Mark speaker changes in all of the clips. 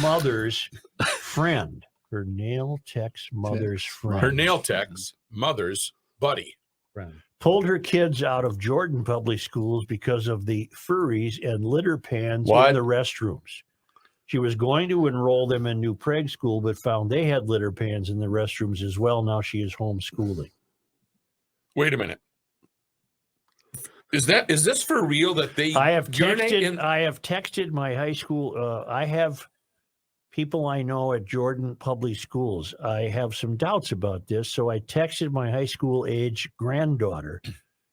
Speaker 1: mother's friend. Her nail tech's mother's friend.
Speaker 2: Her nail tech's mother's buddy.
Speaker 1: Friend. Pulled her kids out of Jordan public schools because of the furries and litter pans in the restrooms. She was going to enroll them in New Prague school, but found they had litter pans in the restrooms as well. Now she is homeschooling.
Speaker 2: Wait a minute. Is this for real that they
Speaker 1: I have texted my high school. I have people I know at Jordan Public Schools. I have some doubts about this, so I texted my high school age granddaughter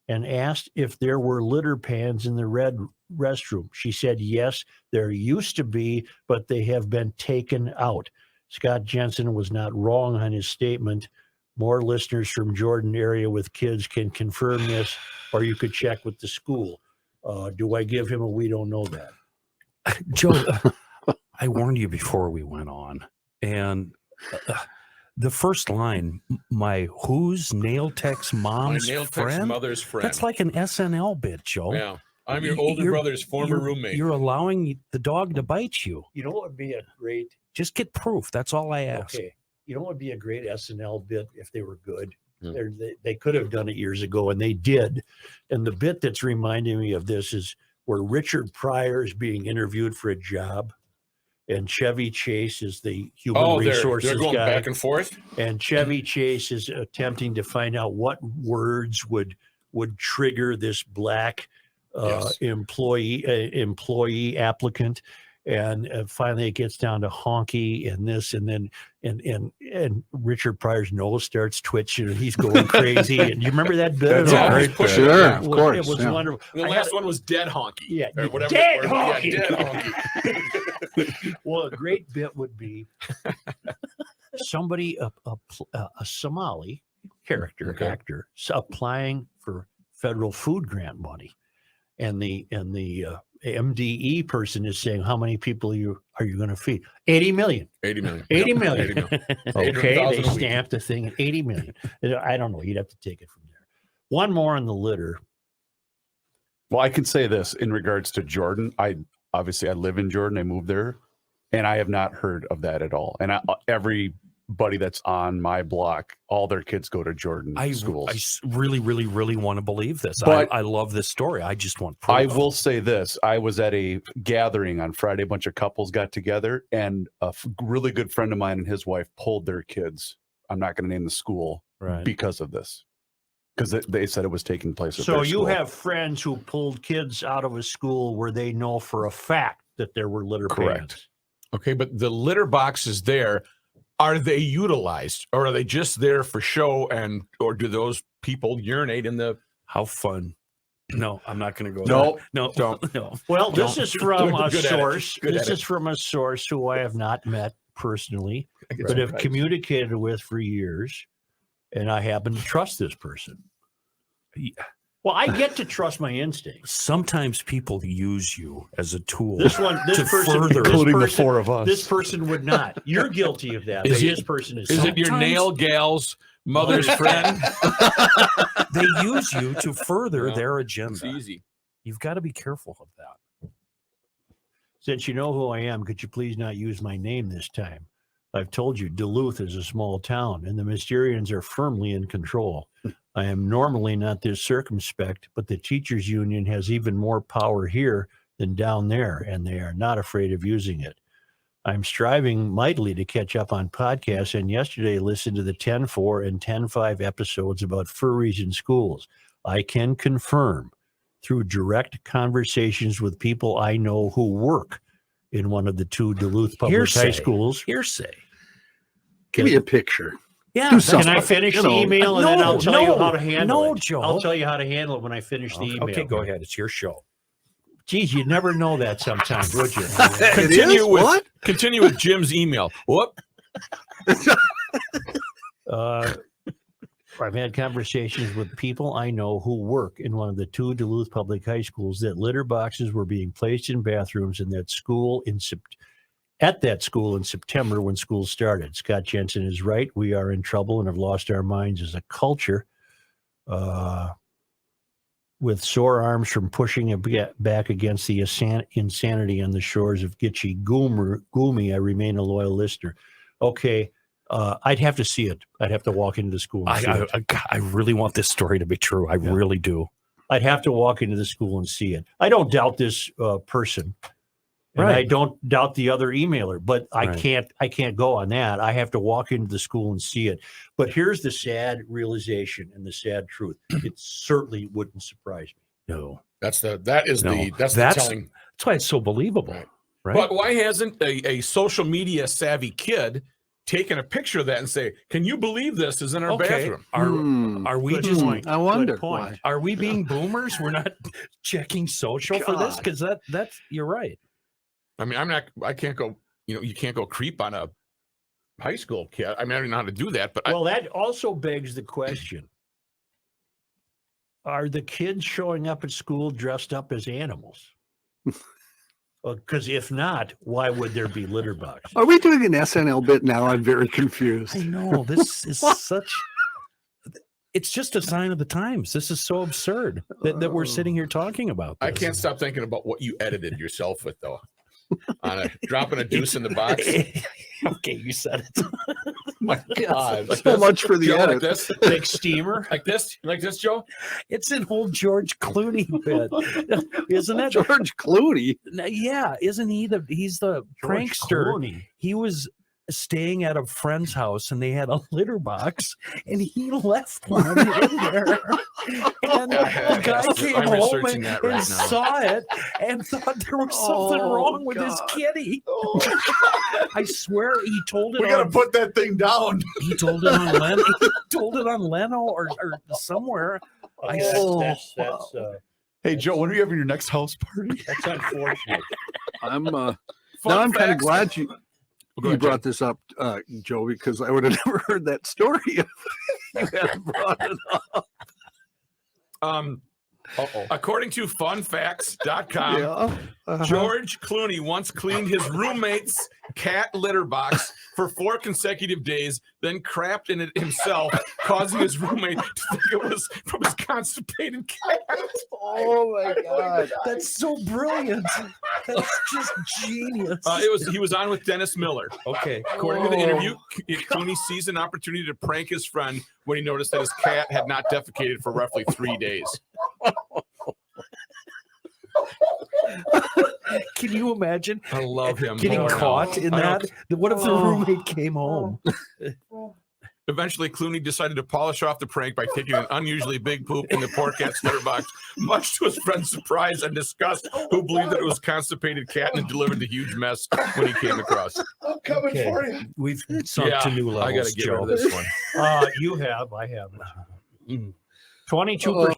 Speaker 1: and asked if there were litter pans in the red restroom. She said yes, there used to be, but they have been taken out. Scott Jensen was not wrong on his statement. More listeners from Jordan area with kids can confirm this, or you could check with the school. Do I give him a we don't know that?
Speaker 3: Joe, I warned you before we went on. And the first line, my who's nail tech's mom's
Speaker 2: nail
Speaker 3: friend?
Speaker 2: tech's mother's friend.
Speaker 3: That's like an SNL bit, Joe.
Speaker 2: Yeah. I'm your older brother's former roommate.
Speaker 3: You're allowing the dog to bite you.
Speaker 1: You know what would be a great...
Speaker 3: Just get proof. That's all I ask.
Speaker 1: Okay. You know what would be a great SNL bit if they were good? They could have done it years ago, and they did. And the bit that's reminding me of this is where Richard Pryor is being interviewed for a job, and Chevy Chase is the human resources
Speaker 2: they're going
Speaker 1: guy.
Speaker 2: Back and forth.
Speaker 1: And Chevy Chase is attempting to find out what words would trigger this black employee applicant. And finally, it gets down to honky and this, and then and Richard Pryor's nose starts twitching, and he's going crazy. And you remember that bit?
Speaker 4: Sure, of course.
Speaker 1: It was wonderful.
Speaker 2: The last one was dead honky.
Speaker 1: Yeah,
Speaker 2: or whatever.
Speaker 1: Dead honky.
Speaker 2: Yeah, dead honky.
Speaker 1: Well, a great bit would be somebody, a Somali actor, applying for federal food grant money, and the MDE person is saying, how many people are you going to feed? 80 million.
Speaker 2: 80 million.
Speaker 1: 80 million.
Speaker 2: 80 million.
Speaker 1: Okay, they stamped the thing at 80 million. I don't know. You'd have to take it from there. One more on the litter.
Speaker 4: Well, I can say this in regards to Jordan. I live in Jordan. I moved there, and I have not heard of that at all. And everybody that's on my block, all their kids go to Jordan schools.
Speaker 3: I really, really, really want to believe this.
Speaker 4: But
Speaker 3: I love this story. I just want proof.
Speaker 4: I will say this. I was at a gathering on Friday. A bunch of couples got together, and a really good friend of mine and his wife pulled their kids. I'm not going to name the school because of this. Because they said it was taking place at
Speaker 1: So
Speaker 4: their
Speaker 1: you
Speaker 4: school.
Speaker 1: have friends who pulled kids out of a school where they know for a fact that there were litter pans.
Speaker 2: Okay, but the litter box is there. Are they utilized, or are they just there for show, or do those people urinate in the...
Speaker 3: How fun. No, I'm not going to go
Speaker 4: No,
Speaker 3: there. No.
Speaker 1: Well, this is from a
Speaker 2: Good at it.
Speaker 1: source.
Speaker 2: Good
Speaker 1: This
Speaker 2: at it.
Speaker 1: is from a source who I have not met personally,
Speaker 2: guess
Speaker 1: but
Speaker 2: I'm
Speaker 1: have
Speaker 2: right.
Speaker 1: communicated with for years, and I happen to trust this person. Well, I get to trust my instincts.
Speaker 3: Sometimes people use you as a tool.
Speaker 1: This person,
Speaker 4: including the four of us.
Speaker 1: This person would not. You're guilty of that.
Speaker 2: Is
Speaker 1: but
Speaker 2: it-
Speaker 1: this person is.
Speaker 2: Is it your
Speaker 3: Sometimes-
Speaker 2: nail gal's mother's friend?
Speaker 3: They use you to further
Speaker 2: No,
Speaker 3: their
Speaker 2: It's
Speaker 3: agenda.
Speaker 2: easy.
Speaker 3: You've got to be careful of that.
Speaker 1: Since you know who I am, could you please not use my name this time? I've told you, Duluth is a small town, and the Mysterians are firmly in control. I am normally not this circumspect, but the teachers' union has even more power here than down there, and they are not afraid of using it. I'm striving mightily to catch up on podcasts, and yesterday listened to the 10.4 and 10.5 episodes about furries in schools. I can confirm through direct conversations with people I know who work in one of the two Duluth public high schools.
Speaker 3: Hearsay.
Speaker 4: Give me a picture.
Speaker 3: Yeah.
Speaker 4: Do
Speaker 1: Can
Speaker 4: something.
Speaker 1: I finish
Speaker 4: You
Speaker 1: the
Speaker 4: know,
Speaker 1: email and then I'll tell you how to handle it?
Speaker 3: No, Joe.
Speaker 1: I'll tell you how to handle it when I finish the email.
Speaker 3: Okay, go ahead. It's your show.
Speaker 1: Geez, you'd never know that sometimes, would you?
Speaker 2: Continue with
Speaker 4: What?
Speaker 2: Continue with Jim's email. Whoop.
Speaker 1: I've had conversations with people I know who work in one of the two Duluth public high schools that litter boxes were being placed in bathrooms in that school at that school in September when school started. Scott Jensen is right. We are in trouble and have lost our minds as a culture. with sore arms from pushing it back against the insanity on the shores of Gitche Gumi, I remain a loyal listener. Okay, I'd have to see it. I'd have to walk into the school and see it.
Speaker 3: I really want this story to be true. I really do.
Speaker 1: I'd have to walk into the school and see it. I don't doubt this person, and
Speaker 3: Right.
Speaker 1: I don't doubt the other emailer, but I
Speaker 3: Right.
Speaker 1: can't go on that. I have to walk into the school and see it. But here's the sad realization and the sad truth: it certainly wouldn't surprise me.
Speaker 3: No.
Speaker 2: That's the telling.
Speaker 3: That's why it's so believable. Right.
Speaker 2: But why hasn't a social media savvy kid taken a picture of that and say, "Can you believe this is in our bathroom?"
Speaker 3: Are we
Speaker 1: Good
Speaker 3: just
Speaker 1: point.
Speaker 5: I wonder
Speaker 1: Good point.
Speaker 5: why.
Speaker 3: are we being boomers? We're not checking social for this?
Speaker 5: God.
Speaker 3: Because that's you're right.
Speaker 2: I mean, I can't go, you can't go creep on a high school kid. I mean, I don't know how to do that, but
Speaker 1: Well, that also begs the question: are the kids showing up at school dressed up as animals? Because if not, why would there be litter boxes?
Speaker 5: Are we doing an SNL bit now? I'm very confused.
Speaker 3: I know this is such. It's just a sign of the times. This is so absurd that we're sitting here talking about this.
Speaker 2: I can't stop thinking about what you edited yourself with, though. On dropping a deuce in the box.
Speaker 3: Okay, you said it.
Speaker 2: My God. Like
Speaker 5: So
Speaker 2: this?
Speaker 5: much for the
Speaker 2: Joe, like
Speaker 5: edit.
Speaker 2: this?
Speaker 1: Big steamer.
Speaker 2: Like this? You like this, Joe?
Speaker 3: It's an old George Clooney bit, isn't it?
Speaker 5: George Clooney.
Speaker 3: Yeah, isn't he he's the
Speaker 1: George
Speaker 3: prankster?
Speaker 1: Clooney.
Speaker 3: He was staying at a friend's house and they had a litter box and he left one in there. And the guy came
Speaker 2: I'm
Speaker 3: home
Speaker 2: researching
Speaker 3: and,
Speaker 2: that right
Speaker 3: and
Speaker 2: now.
Speaker 3: saw it and thought there was something
Speaker 5: Oh,
Speaker 3: wrong with his
Speaker 5: God.
Speaker 3: kitty. I swear he told it
Speaker 4: We got to
Speaker 3: on
Speaker 4: put that thing down.
Speaker 3: he told it on Leno, he told it on Leno or somewhere.
Speaker 1: That's
Speaker 4: Hey, Joe, when are you having your next house party?
Speaker 1: that's unfortunate.
Speaker 5: I'm now
Speaker 2: Fun
Speaker 5: I'm kind of
Speaker 2: facts.
Speaker 5: glad you
Speaker 2: Go ahead,
Speaker 5: brought this up, Joe, because I would have never heard that story if you hadn't brought it up.
Speaker 2: According to funfacts.com,
Speaker 5: Yeah.
Speaker 2: George Clooney once cleaned his roommate's cat litter box for 4 consecutive days, then crapped in it himself, causing his roommate to think it was from his constipated cat.
Speaker 5: Oh my God.
Speaker 3: That's so brilliant. That's just genius.
Speaker 2: He was on with Dennis Miller.
Speaker 3: Okay.
Speaker 2: According to the interview, Clooney seized an opportunity to prank his friend when he noticed that his cat had not defecated for roughly 3 days.
Speaker 3: Can you imagine
Speaker 2: I love him.
Speaker 3: getting
Speaker 2: more now.
Speaker 3: caught in
Speaker 2: I know.
Speaker 3: that? What if the roommate came home?
Speaker 2: Eventually, Clooney decided to polish off the prank by taking an unusually big poop in the poor cat's litter box, much to his friend's surprise and disgust, who believed that it was constipated cat and delivered the huge mess when he came across.
Speaker 4: I'm coming
Speaker 3: Okay.
Speaker 4: for you.
Speaker 3: We've sunk to new levels,
Speaker 2: I got to get rid
Speaker 3: Joe.
Speaker 2: of this one.
Speaker 1: You have, I haven't. 22%.